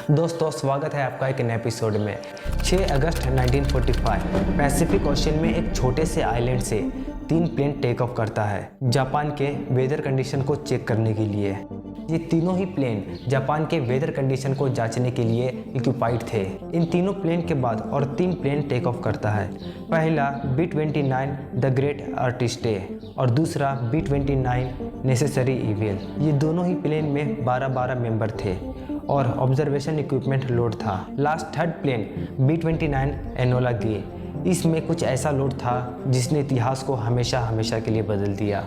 दोस्तों स्वागत है आपका एक नए एपिसोड में। 6 अगस्त 1945 पैसिफिक ओशन में एक छोटे से आइलैंड से 3 प्लेन टेक ऑफ करता है जापान के वेदर कंडीशन को चेक करने के लिए। ये तीनों ही प्लेन जापान के वेदर कंडीशन को जांचने के लिए इक्विपाइड थे। इन तीनों प्लेन के बाद और 3 प्लेन टेक ऑफ करता है। पहला B-29 द ग्रेट आर्टिस्टे और दूसरा B-29 नेसेसरी इविल। ये दोनों ही प्लेन में 12-12 मेंबर थे और ऑब्जर्वेशन इक्विपमेंट लोड था। Last third plane B-29 Enola Gay, इसमें कुछ ऐसा लोड था जिसने इतिहास को हमेशा हमेशा के लिए बदल दिया।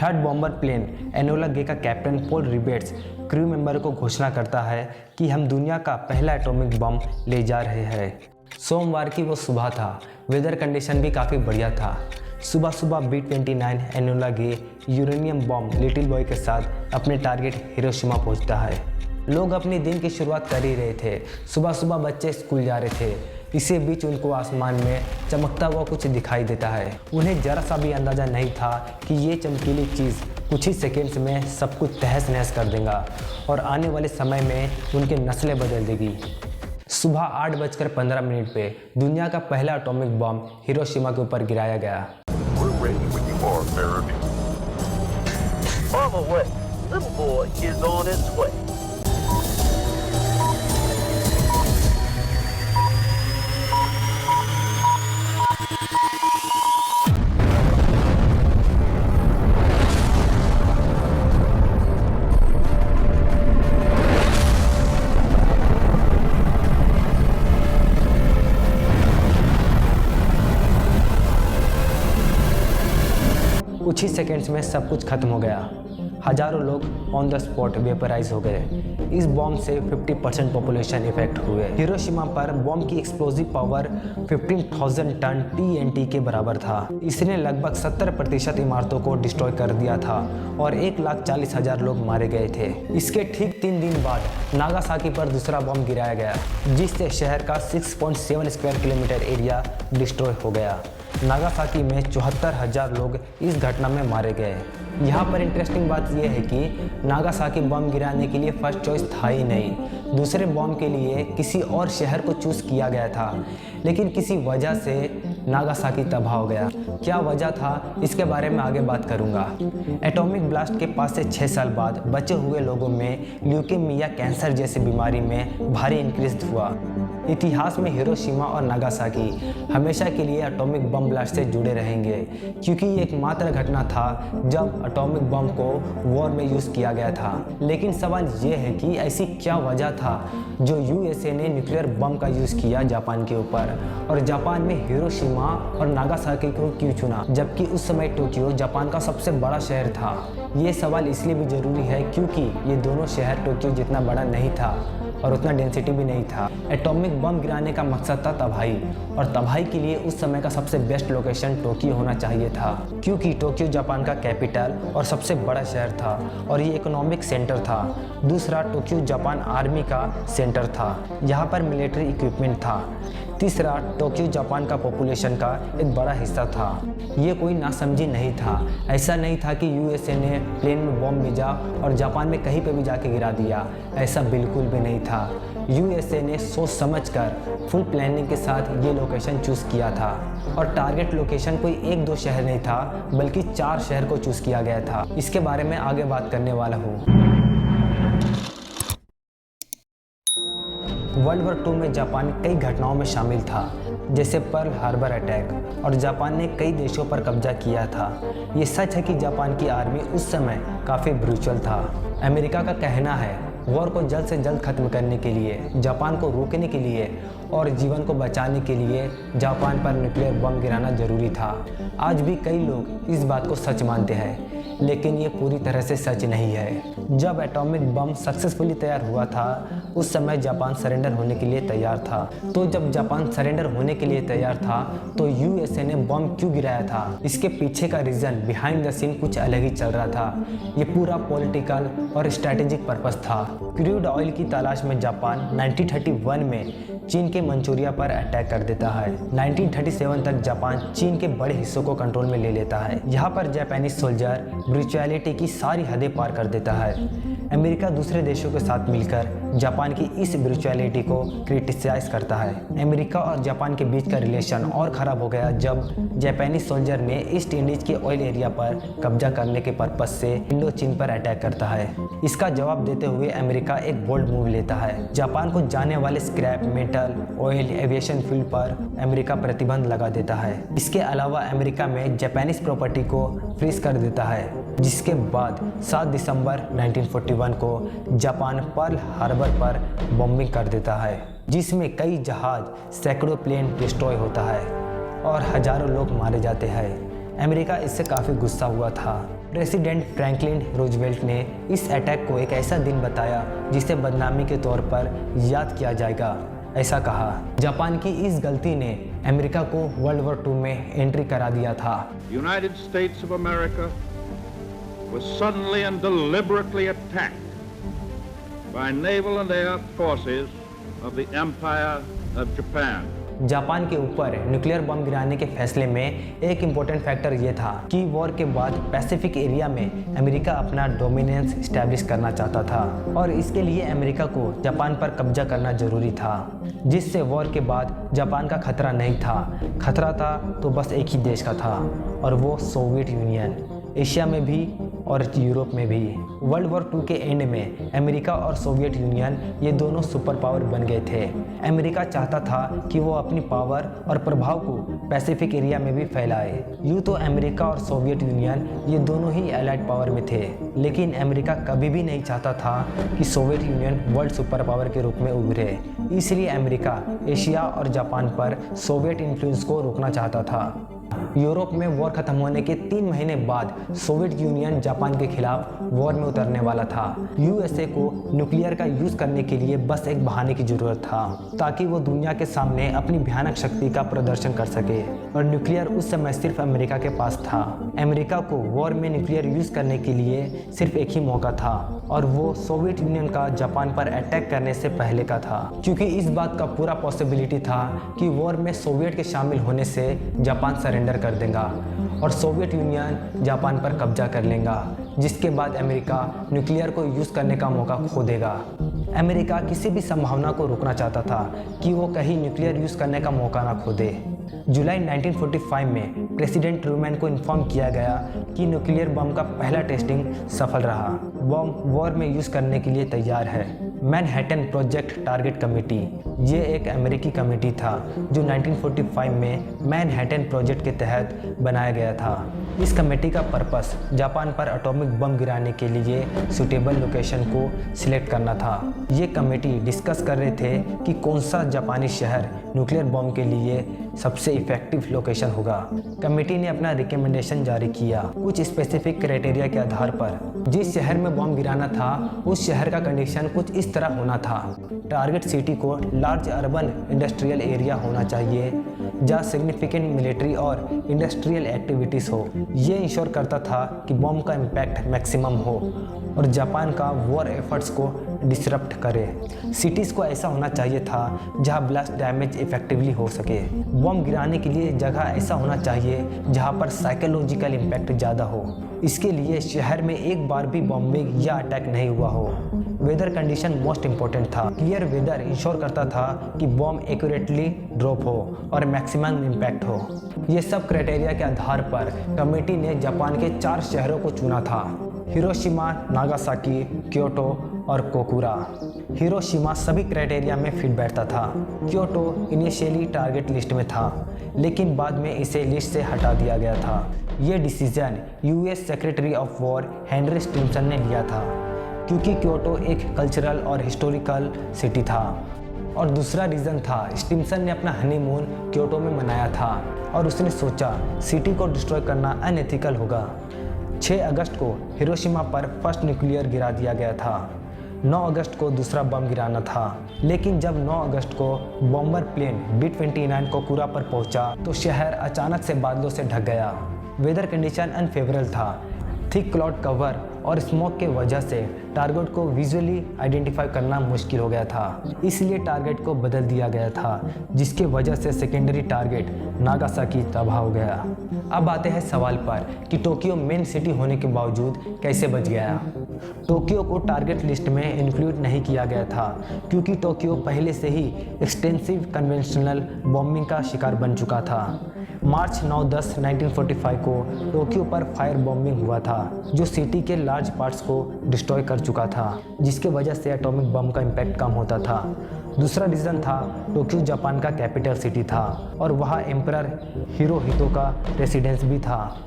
थर्ड बॉम्बर प्लेन एनोला गे का captain Paul rebates crew member को घोषणा करता है कि हम दुनिया का पहला एटॉमिक बम ले जा रहे हैं। सोमवार की वो सुबह था, वेदर कंडीशन भी काफ़ी बढ़िया था। सुबह सुबह B-29 एनोला गे यूरेनियम बॉम्ब लिटिल बॉय के साथ अपने टारगेट हिरोशिमा पहुंचता है। लोग अपने दिन की शुरुआत कर ही रहे थे। सुबह सुबह बच्चे स्कूल जा रहे थे। इसी बीच उनको आसमान में चमकता हुआ कुछ दिखाई देता है। उन्हें जरा सा भी अंदाज़ा नहीं था कि ये चमकीली चीज़ कुछ ही सेकेंड्स में सब कुछ तहस नहस कर देगा और आने वाले समय में उनकी नस्लें बदल देगी। सुबह 8:15 पे दुनिया का पहला एटॉमिक बम हिरोशिमा के ऊपर गिराया गया। कुछ ही सेकेंड्स में सब कुछ खत्म हो गया। हजारों लोग ऑन द स्पॉट वेपराइज हो गए। इस बॉम्ब से 50% पॉपुलेशन इफेक्ट हुए। हिरोशिमा पर बॉम्ब की एक्सप्लोजिव पावर 15,000 टन TNT के बराबर था। इसने लगभग 70% इमारतों को डिस्ट्रॉय कर दिया था और 1,40,000 लोग मारे गए थे। इसके ठीक 3 दिन बाद नागासाकी पर दूसरा बॉम्ब गिराया गया, जिससे शहर का 6.7 स्क्वायर किलोमीटर एरिया डिस्ट्रॉय हो गया। नागासाकी में 74,000 लोग इस घटना में मारे गए। यहाँ पर इंटरेस्टिंग बात यह है कि नागासाकी बम गिराने के लिए फर्स्ट चॉइस था ही नहीं। दूसरे बम के लिए किसी और शहर को चूज़ किया गया था, लेकिन किसी वजह से नागासाकी तबाह हो गया। क्या वजह था इसके बारे में आगे बात करूंगा। एटॉमिक ब्लास्ट के पास से 6 साल बाद बचे हुए लोगों में ल्यूकेमिया कैंसर जैसी बीमारी में भारी इंक्रीज हुआ। इतिहास में हिरोशिमा और नागासाकी हमेशा के लिए एटॉमिक बम ब्लास्ट से जुड़े रहेंगे, क्योंकि ये एकमात्र घटना था जब एटॉमिक बम को वॉर में यूज़ किया गया था। लेकिन सवाल ये है कि ऐसी क्या वजह था जो USA ने न्यूक्लियर बम का यूज़ किया जापान के ऊपर, और जापान में हिरोशिमा और नागासाकी को क्यों चुना, जबकि उस समय टोक्यो जापान का सबसे बड़ा शहर था। ये सवाल इसलिए भी ज़रूरी है क्योंकि ये दोनों शहर टोक्यो जितना बड़ा नहीं था और उतना डेंसिटी भी नहीं था। एटॉमिक बम गिराने का मकसद था तबाही, और तबाही के लिए उस समय का सबसे बेस्ट लोकेशन टोक्यो होना चाहिए था, क्योंकि टोक्यो जापान का कैपिटल और सबसे बड़ा शहर था और ये इकोनॉमिक सेंटर था। दूसरा, टोक्यो जापान आर्मी का सेंटर था, यहाँ पर मिलिट्री इक्विपमेंट था। तीसरा, टोक्यो जापान का पॉपुलेशन का एक बड़ा हिस्सा था। ये कोई नासमझी नहीं था। ऐसा नहीं था कि USA ने प्लेन में बॉम्ब भेजा और जापान में कहीं पे भी जाके गिरा दिया, ऐसा बिल्कुल भी नहीं था। USA ने सोच समझकर फुल प्लानिंग के साथ ये लोकेशन चूज़ किया था, और टारगेट लोकेशन कोई 1-2 शहर नहीं था बल्कि 4 शहर को चूज़ किया गया था। इसके बारे में आगे बात करने वाला हूँ। वर्ल्ड वॉर 2 में जापान कई घटनाओं में शामिल था, जैसे पर्ल हार्बर अटैक, और जापान ने कई देशों पर कब्जा किया था। ये सच है कि जापान की आर्मी उस समय काफ़ी ब्रूचल था। अमेरिका का कहना है वॉर को जल्द से जल्द खत्म करने के लिए, जापान को रोकने के लिए और जीवन को बचाने के लिए जापान पर न्यूक्लियर बम गिराना जरूरी था। आज भी कई लोग इस बात को सच मानते हैं, लेकिन ये पूरी तरह से सच नहीं है। जब एटॉमिक बम सक्सेसफुली तैयार हुआ था, उस समय जापान सरेंडर होने के लिए तैयार था। तो जब जापान सरेंडर होने के लिए तैयार था, तो USA ने बम क्यों गिराया था? इसके पीछे का रीज़न बिहाइंड द सीन कुछ अलग ही चल रहा था। ये पूरा पॉलिटिकल और स्ट्रैटेजिक पर्पस था। क्रूड ऑयल की तलाश में जापान 1931 में चीन के मंचूरिया पर अटैक कर देता है। 1937 तक जापान चीन के बड़े हिस्सों को कंट्रोल में ले लेता है। यहाँ पर जापानीज सोल्जर ब्रूचुअलिटी की सारी हदें पार कर देता है। अमेरिका दूसरे देशों के साथ मिलकर जापान की इस ब्रूचुअलिटी को क्रिटिसाइज करता है। अमेरिका और जापान के बीच का रिलेशन और ख़राब हो गया जब जापानीज सोल्जर ने ईस्ट इंडीज के ऑयल एरिया पर कब्जा करने के पर्पज से इंडो चीन पर अटैक करता है। इसका जवाब देते हुए अमेरिका एक बोल्ड मूव लेता है। जापान को जाने वाले scrap, metal, oil, aviation field पर अमेरिका प्रतिबंध लगा देता है। इसके अलावा अमेरिका में जापानीज प्रॉपर्टी को फ्रीज कर देता है, जिसके बाद 7 दिसंबर 1941 को जापान पर्ल हार्बर पर बॉम्बिंग कर देता है, जिसमें कई जहाज, सैकड़ों प्लेन डिस्ट्रॉय होता है और हजारों लोग मारे जाते हैं। अमेरिका इससे काफ़ी गुस्सा हुआ था। प्रेसिडेंट फ्रैंकलिन रूजवेल्ट ने इस अटैक को एक ऐसा दिन बताया जिसे बदनामी के तौर पर याद किया जाएगा। ऐसा कहा, जापान की इस गलती ने अमेरिका को वर्ल्ड वॉर II में एंट्री करा दिया था। United States of America was suddenly and deliberately attacked by naval and air forces of the Empire of Japan. Japan के ऊपर न्यूक्लियर बम गिराने के फैसले में एक इम्पोर्टेंट फैक्टर ये था कि वॉर के बाद पैसिफिक एरिया में अमेरिका अपना डोमिनेंस इस्टेब्लिश करना चाहता था और इसके लिए अमेरिका को जापान पर कब्जा करना जरूरी था, जिससे वॉर के बाद जापान का खतरा नहीं था। खतरा था तो बस एक ही देश का था और वो सोवियत यूनियन। एशिया में भी और यूरोप में भी। वर्ल्ड वॉर II के एंड में अमेरिका और सोवियत यूनियन ये दोनों सुपर पावर बन गए थे। अमेरिका चाहता था कि वो अपनी पावर और प्रभाव को पैसिफिक एरिया में भी फैलाए। यूँ तो अमेरिका और सोवियत यूनियन ये दोनों ही एलाइड पावर में थे, लेकिन अमेरिका कभी भी नहीं चाहता था कि Soviet union world super power के रूप में उभरे। इसलिए अमेरिका एशिया और जापान पर सोवियत इन्फ्लुएंस को रोकना चाहता था। यूरोप में वॉर खत्म होने के 3 महीने बाद सोवियत यूनियन जापान के खिलाफ वॉर में उतरने वाला था। यूएसए को न्यूक्लियर का यूज करने के लिए बस एक बहाने की जरूरत था ताकि वो दुनिया के सामने अपनी भयानक शक्ति का प्रदर्शन कर सके, और न्यूक्लियर उस समय सिर्फ अमेरिका के पास था। अमेरिका को वॉर में न्यूक्लियर यूज करने के लिए सिर्फ एक ही मौका था और वो सोवियत यूनियन का जापान पर अटैक करने से पहले का था, क्योंकि इस बात का पूरा पॉसिबिलिटी था कि वॉर में सोवियत के शामिल होने से जापान सरेंडर कर देगा और सोवियत यूनियन जापान पर कब्जा कर लेगा, जिसके बाद अमेरिका न्यूक्लियर को यूज करने का मौका खो देगा। अमेरिका किसी भी संभावना को रोकना चाहता था कि वो कहीं न्यूक्लियर यूज करने का मौका ना खो दे। जुलाई 1945 में प्रेसिडेंट ट्रूमैन को इन्फॉर्म किया गया कि न्यूक्लियर बम का पहला टेस्टिंग सफल रहा। बम वॉर में यूज करने के लिए तैयार है। मैनहट्टन प्रोजेक्ट टारगेट कमेटी, ये एक अमेरिकी कमेटी था जो 1945 में मैनहट्टन प्रोजेक्ट के तहत बनाया गया था। इस कमेटी का पर्पस जापान पर एटॉमिक बम गिराने के लिए सूटेबल लोकेशन को सिलेक्ट करना था। ये कमेटी डिस्कस कर रहे थे कि कौन सा जापानी शहर न्यूक्लियर बम के लिए सबसे इफेक्टिव लोकेशन होगा। कमेटी ने अपना रिकमेंडेशन जारी किया कुछ स्पेसिफिक क्राइटेरिया के आधार पर। जिस शहर में बम गिराना था उस शहर का कंडीशन कुछ इस तरह होना था। टारगेट सिटी को लार्ज अर्बन इंडस्ट्रियल एरिया होना चाहिए जहाँ सिग्निफिकेंट मिलिट्री और इंडस्ट्रियल एक्टिविटीज़ हो। ये इंश्योर करता था कि बम का इम्पैक्ट मैक्सिमम हो और जापान का वॉर एफर्ट्स को डिसरप्ट करे। सिटीज़ को ऐसा होना चाहिए था जहां ब्लास्ट डैमेज इफेक्टिवली हो सके। बम गिराने के लिए जगह ऐसा होना चाहिए जहां पर साइकोलॉजिकल इम्पैक्ट ज़्यादा हो। इसके लिए शहर में एक बार भी बॉम्बिंग या अटैक नहीं हुआ हो। वेदर कंडीशन मोस्ट इम्पोर्टेंट था। क्लियर वेदर इंश्योर करता था कि बॉम्ब एक्यूरेटली ड्रॉप हो और मैक्सिमम इम्पैक्ट हो। ये सब क्राइटेरिया के आधार पर कमेटी ने जापान के 4 शहरों को चुना था: हिरोशिमा, नागासाकी, क्योटो और कोकुरा। हिरोशिमा सभी क्राइटेरिया में फिट बैठता था। क्योटो इनिशियली टारगेट लिस्ट में था, लेकिन बाद में इसे लिस्ट से हटा दिया गया था। ये decision US secretary of war Henry Stimson ने लिया था, क्योंकि क्योटो एक कल्चरल और हिस्टोरिकल सिटी था। और दूसरा रीज़न था, स्टिम्सन ने अपना हनीमून क्योटो में मनाया था और उसने सोचा सिटी को डिस्ट्रॉय करना अनएथिकल होगा। 6 अगस्त को हिरोशिमा पर फर्स्ट न्यूक्लियर गिरा दिया गया था। 9 अगस्त को दूसरा बम गिराना था, लेकिन जब 9 अगस्त को बॉम्बर प्लेन B-29 कोकुरा पर पहुंचा तो शहर अचानक से बादलों से ढक गया। वेदर कंडीशन अनफेवरेबल था। थिक क्लाउड कवर और स्मोक के वजह से टारगेट को विजुअली आइडेंटिफाई करना मुश्किल हो गया था, इसलिए टारगेट को बदल दिया गया था, जिसके वजह से सेकेंडरी टारगेट नागासाकी तबाह हो गया। अब आते हैं सवाल पर कि टोक्यो मेन सिटी होने के बावजूद कैसे बच गया। टोक्यो को टारगेट लिस्ट में इंक्लूड नहीं किया गया था क्योंकि टोक्यो पहले से ही एक्सटेंसिव कन्वेंशनल बॉम्बिंग का शिकार बन चुका था। मार्च 9-10, 1945 को टोक्यो पर फायर बॉम्बिंग हुआ था जो सिटी के लार्ज पार्ट्स को डिस्ट्रॉय कर चुका था, जिसके वजह से एटॉमिक बम का इम्पैक्ट कम होता था। दूसरा रीज़न था टोक्यो जापान का कैपिटल सिटी था और वहाँ एम्परर हिरोहितो का रेसिडेंस भी था।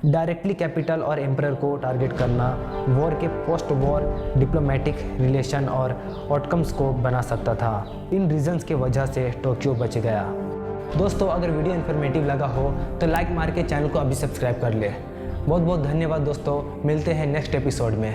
डायरेक्टली कैपिटल और एम्परर को टारगेट करना वॉर के पोस्ट वॉर डिप्लोमेटिक रिलेशन और आउटकम्स को बना सकता था। इन रीजंस के वजह से टोक्यो बच गया। दोस्तों, अगर वीडियो इन्फॉर्मेटिव लगा हो तो लाइक मार के चैनल को अभी सब्सक्राइब कर ले। बहुत बहुत धन्यवाद दोस्तों, मिलते हैं नेक्स्ट एपिसोड में।